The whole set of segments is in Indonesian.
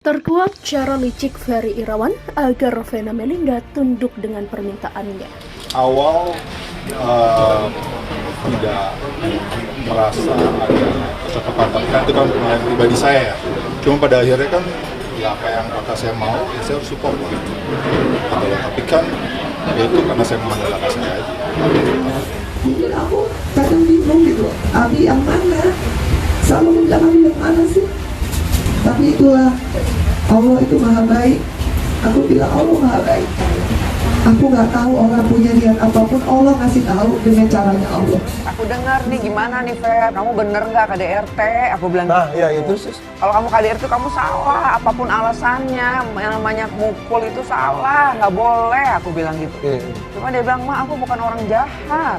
Terkuak cara licik Ferry Irawan agar Vena Melinda tunduk dengan permintaannya. Awal tidak merasa ada kecocokan, tapi kan itu kan penilaian pribadi saya ya. Cuma pada akhirnya kan ya apa yang kakak saya mau, ya saya harus support gitu. Tapi kan ya itu karena saya memandang kakak saya aja. Mungkin aku kadang bingung gitu, Abi yang mana? Selalu bilang Abi yang mana sih? Tapi itulah, Allah itu maha baik. Aku bilang Allah maha baik. Aku nggak tahu orang punya niat apapun, Allah kasih tahu dengan caranya Allah. Aku dengar nih gimana nih Fer, kamu bener nggak KDRT? Aku bilang Nah, gitu. ya itu sih. Kalau kamu KDRT kamu salah, apapun alasannya, yang namanya mukul itu salah, nggak boleh. Aku bilang gitu. Cuma dia bilang, Ma, aku bukan orang jahat.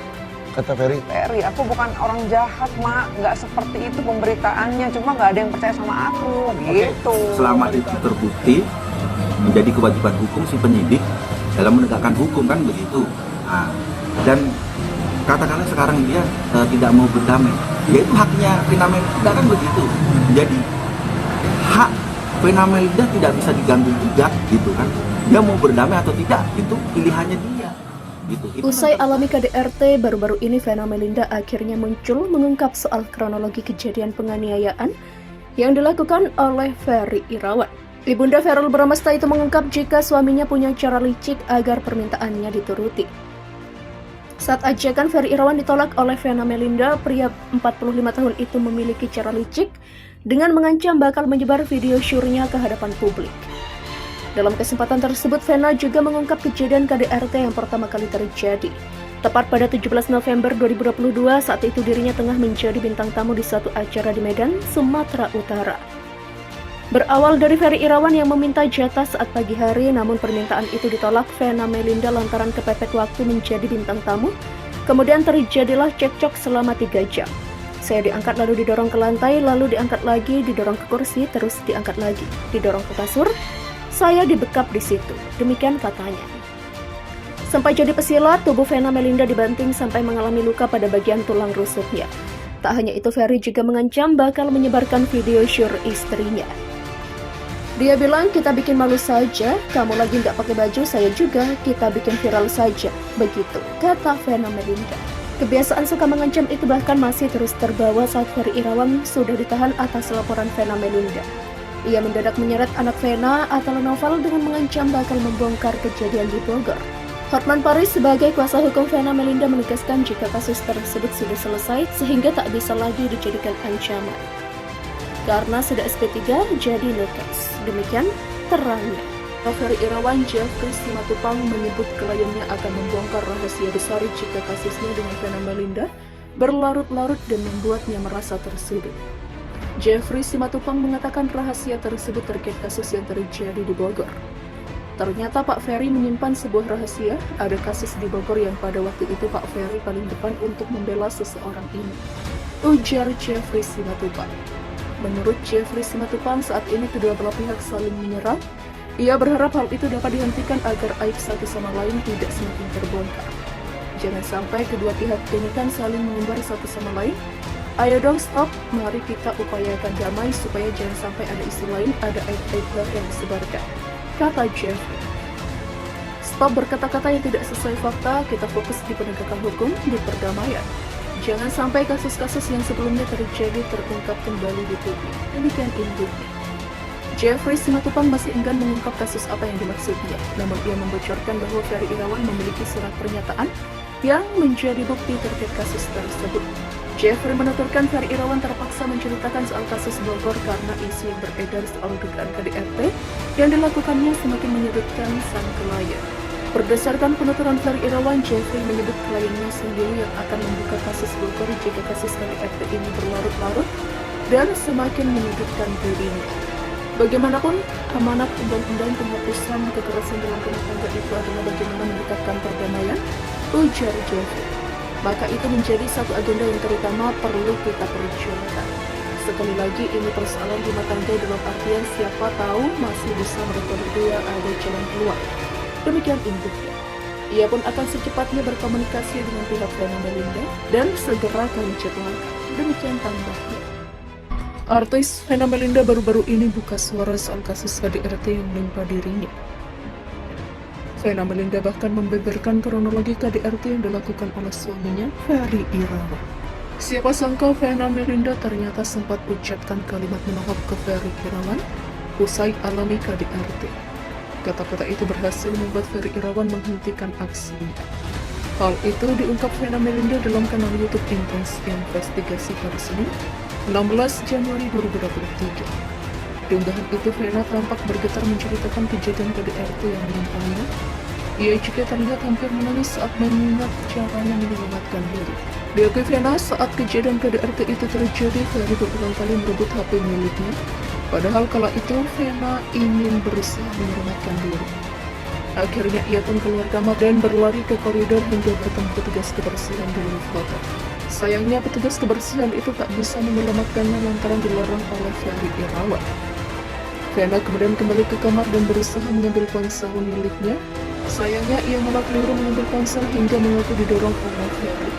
Kata Ferry. Ferry, aku bukan orang jahat, Ma. Nggak seperti itu pemberitaannya. Cuma nggak ada yang percaya sama aku, gitu. Selama itu terbukti, menjadi kewajiban hukum si penyidik dalam menegakkan hukum, kan begitu. Nah, dan katakanlah sekarang dia tidak mau berdamai, ya itu haknya Vena Melinda, kan begitu. Jadi hak Vena Melinda tidak bisa diganggu gugat, gitu kan. Dia mau berdamai atau tidak, itu pilihannya dia. Gitu. Usai alami KDRT, baru-baru ini Vena Melinda akhirnya muncul mengungkap soal kronologi kejadian penganiayaan yang dilakukan oleh Ferry Irawan. Ibunda Verul Bramasta itu mengungkap jika suaminya punya cara licik agar permintaannya dituruti. Saat ajakan Ferry Irawan ditolak oleh Vena Melinda, pria 45 tahun itu memiliki cara licik dengan mengancam bakal menyebar video syurnya ke hadapan publik. Dalam kesempatan tersebut, Vena juga mengungkap kejadian KDRT yang pertama kali terjadi. Tepat pada 17 November 2022, saat itu dirinya tengah menjadi bintang tamu di suatu acara di Medan, Sumatera Utara. Berawal dari Ferry Irawan yang meminta jatah saat pagi hari, namun permintaan itu ditolak Vena Melinda lantaran kepepet waktu menjadi bintang tamu. Kemudian terjadilah cekcok selama 3 jam. Saya diangkat lalu didorong ke lantai, lalu diangkat lagi, didorong ke kursi, terus diangkat lagi, didorong ke kasur. Saya dibekap di situ, demikian katanya. Sampai jadi pesilat, tubuh Vena Melinda dibanting sampai mengalami luka pada bagian tulang rusuknya. Tak hanya itu, Ferry juga mengancam bakal menyebarkan video syur istrinya. Dia bilang, kita bikin malu saja, kamu lagi nggak pakai baju, saya juga, kita bikin viral saja. Begitu, kata Vena Melinda. Kebiasaan suka mengancam itu bahkan masih terus terbawa saat Ferry Irawan sudah ditahan atas laporan Vena Melinda. Ia mendadak menyeret anak Vena, Atala Noval, dengan mengancam bakal membongkar kejadian di Bogor. Hotman Paris sebagai kuasa hukum Vena Melinda menegaskan jika kasus tersebut sudah selesai sehingga tak bisa lagi dijadikan ancaman. Karena sudah SP3, jadi no case. Demikian terangnya. Ferry Irawan Jeffrey Simatupang menyebut kliennya akan membongkar rahasia besar jika kasusnya dengan Vena Melinda berlarut-larut dan membuatnya merasa tersudut. Jeffrey Simatupang mengatakan rahasia tersebut terkait kasus yang terjadi di Bogor. Ternyata Pak Ferry menyimpan sebuah rahasia, ada kasus di Bogor yang pada waktu itu Pak Ferry paling depan untuk membela seseorang ini. Ujar Jeffrey Simatupang. Menurut Jeffrey Simatupang, saat ini kedua belah pihak saling menyerang. Ia berharap hal itu dapat dihentikan agar aib satu sama lain tidak semakin terbongkar. Jangan sampai kedua pihak ini kan saling mengumbar satu sama lain. Ayo dong stop, mari kita upayakan damai supaya jangan sampai ada isu lain, ada aib-aib yang disebarkan, kata Jeffrey. Stop berkata-kata yang tidak sesuai fakta, kita fokus di penegakan hukum, di perdamaian. Jangan sampai kasus-kasus yang sebelumnya terjadi terungkap kembali di publik. Demikian intinya. Jeffrey Simatupang masih enggan mengungkap kasus apa yang dimaksudnya, namun ia membocorkan bahwa Ferry Irawan memiliki surat pernyataan yang menjadi bukti terkait kasus tersebut. Jeffrey menuturkan Ferry Irawan terpaksa menceritakan soal kasus Bogor karena isu yang beredar soal dugaan KDRT yang dilakukannya semakin menyudutkan sang klien. Berdasarkan penuturan Ferry Irawan, Jeffrey menyebut kliennya sendiri yang akan membuka kasus Bogor jika kasus KDRT ini berlarut-larut dan semakin menyudutkan dirinya. Bagaimanapun, amanat undang-undang penghapusan kekerasan dalam rumah tangga itu adalah bagaimana mendekatkan perdamaian, ujar Jeffrey. Maka itu menjadi satu agenda yang terutama perlu kita perjuangkan. Sekali lagi, ini persoalan rumah tangga dalam artian siapa tahu masih bisa mereka berdua ada jalan keluar. Demikian intinya. Ia pun akan secepatnya berkomunikasi dengan pihak Vena Melinda dan segera kami jadwalkan. Demikian tambahnya. Artis Vena Melinda baru-baru ini buka suara soal kasus KDRT yang menimpa dirinya. Vena Melinda bahkan membeberkan kronologi KDRT yang dilakukan oleh suaminya, Ferry Irawan. Siapa sangka Vena Melinda ternyata sempat ucapkan kalimat menohok ke Ferry Irawan usai alami KDRT. Kata-kata itu berhasil membuat Ferry Irawan menghentikan aksinya. Hal itu diungkap Vena Melinda dalam kanal YouTube Intens Investigasi pada Senin, 16 Januari 2023. Di unggahan itu, Vena tampak bergetar menceritakan kejadian KDRT yang menimpanya. Ia juga terlihat hampir menangis saat mengingat caranya menyelamatkan diri. Diakui Vena, saat kejadian KDRT itu terjadi, Ferry berulang kali merebut HP miliknya. Padahal kala itu, Vena ingin berusaha menyelamatkan diri. Akhirnya ia pun keluar kamar dan berlari ke koridor hingga bertemu petugas kebersihan di lift hotel. Sayangnya petugas kebersihan itu tak bisa menyelamatkannya lantaran dilarang oleh Ferry Irawan. Vena kemudian kembali ke kamar dan berusaha mengambil ponsel miliknya. Sayangnya ia malah keliru mengambil ponsel hingga mengaku didorong oleh Ferry.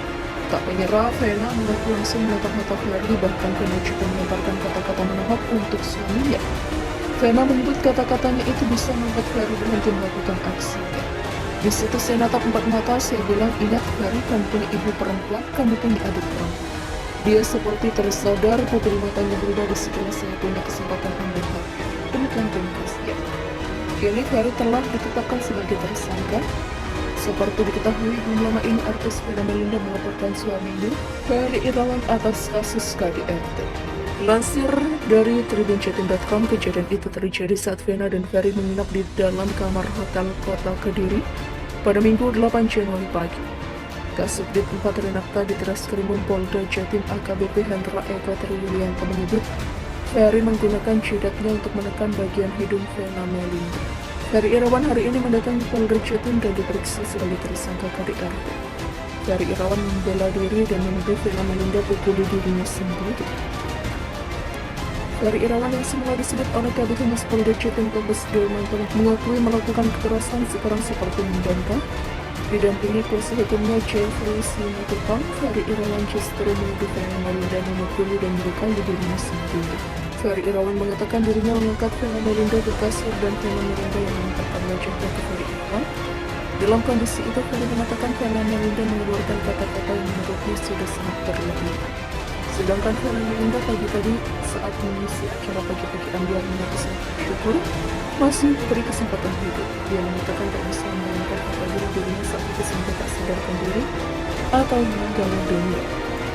Tak menyerah, Vena mengaku langsung menatap mata Ferry, bahkan Vena juga melemparkan kata-kata menohok untuk suaminya. Vena menyebut kata-katanya itu bisa membuat Ferry berhenti melakukan aksinya. Di situ saya natap empat mata, saya bilang, ingat Ferry, kamu punya ibu perempuan, kamu punya adik perempuan. Dia seperti tersadar, pupil matanya berubah di setelah saya punya kesempatan ambil hak. Demikian ringkasnya. Kini Ferry telah ditetapkan sebagai tersangka. Seperti diketahui, belum lama ini artis Vena Melinda melaporkan suaminya, Ferry Irawan, atas kasus KDRT. Lansir dari tribunjatim.com, kejadian itu terjadi saat Vena dan Ferry menginap di dalam kamar hotel kota Kediri pada Minggu 8 Januari pagi. Kasubdit 4 Renakta di Treskrimum Polda Jatim AKBP Hendra Eka Triyulianto menyebut Ferry menggunakan jidatnya untuk menekan bagian hidung Vena Melinda. Ferry Irawan hari ini mendatangi Polda Jatim dan diperiksa sebagai tersangka KDRT. Ferry Irawan membela diri dan menuduh Vena Melinda pukuli dirinya sendiri. Ferry Irawan yang semula disebut oleh Kabid Humas Polda Jatim Kombes Darmanto mengakui melakukan kekerasan, sekarang seperti membantah. Didampingi kuasa hukumnya Jeffrey Simatupang, Ferry Irawan justru menuduh Vena Melinda memukuli dan melukai dirinya sendiri. Ferry Irawan mengatakan dirinya mengangkat Vena Melinda ke kasur dan Vena Melinda yang menempatkan wajahnya ke Ferry Irawan. Dalam kondisi itu, Ferry mengatakan Vena Melinda mengeluarkan kata-kata yang menurutnya sudah sangat berlebihan. Sedangkan Vena Melinda pagi-pagi saat mengisi acara pagi-pagi ambiar mengaku bersyukur masih diberi kesempatan hidup. Dia mengatakan tak bisa membayangkan apabila dirinya saat itu sampai tak sadarkan diri atau meninggal dunia.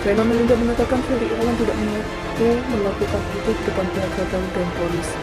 Vena Melinda mengatakan Ferry Irawan tidak mengaku melakukan itu di depan pihak hotel dan polisi.